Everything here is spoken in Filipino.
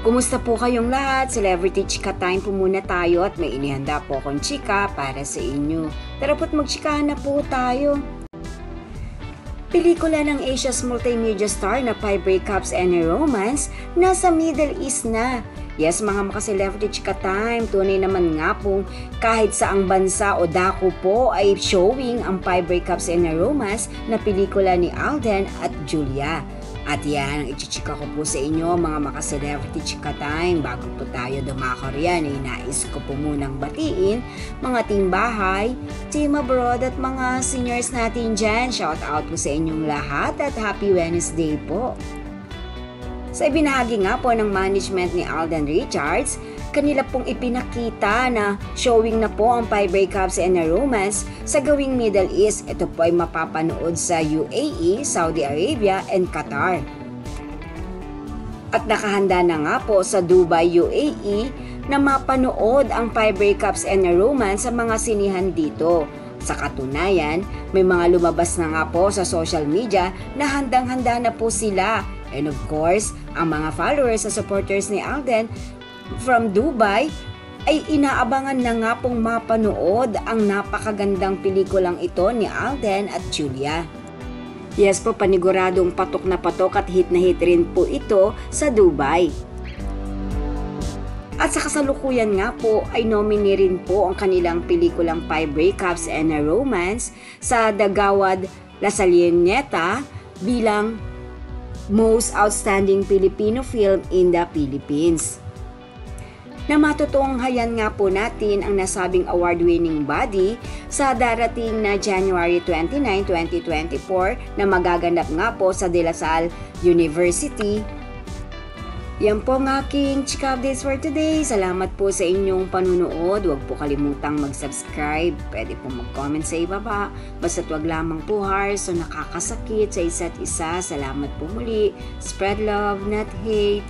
Kumusta po kayong lahat? Celebrity Chika Time po muna tayo at may inihanda po akong chika para sa inyo. Tara po't magchikahan na po tayo. Pelikula ng Asia's multimedia star na 5 Breakups and a Romance nasa Middle East na. Yes, mga maka-celebrity Chika Time, tunay naman nga pong kahit saang bansa o dako po ay showing ang 5 Breakups and a Romance na pelikula ni Alden at Julia. At yan, ang ichichika ko po sa inyo mga maka-celebrity Chika Time. Bago po tayo dumako riyan, nais ko po munang batiin mga team bahay, team abroad at mga seniors natin dyan. Shout out po sa inyong lahat at happy Wednesday po. Sa ibinahagi nga po ng management ni Alden Richards, kanila pong ipinakita na showing na po ang 5 Breakups and a Romance sa gawing Middle East. Ito po ay mapapanood sa UAE, Saudi Arabia, and Qatar. At nakahanda na nga po sa Dubai, UAE na mapanood ang 5 Breakups and a Romance sa mga sinihan dito. Sa katunayan, may mga lumabas na nga po sa social media na handang-handa na po sila. And of course, ang mga followers at supporters ni Alden from Dubai ay inaabangan na nga pong mapanood ang napakagandang pelikulang ito ni Alden at Julia. Yes po, paniguradong patok na patok at hit na hit rin po ito sa Dubai. At sa kasalukuyan nga po ay nominee rin po ang kanilang pelikulang 5 Breakups and a Romance sa Dagawad La Salieneta bilang Most Outstanding Filipino Film in the Philippines. Na matutunghayan nga po natin ang nasabing award-winning body sa darating na January 29, 2024 na magaganap nga po sa De La Salle University. Yan po ang aking chika updates for today. Salamat po sa inyong panunood. Huwag po kalimutang mag-subscribe. Pwede po mag-comment sa ibaba. Basta't wag lamang po harsh o nakakasakit sa isa't isa. Salamat po muli. Spread love, not hate.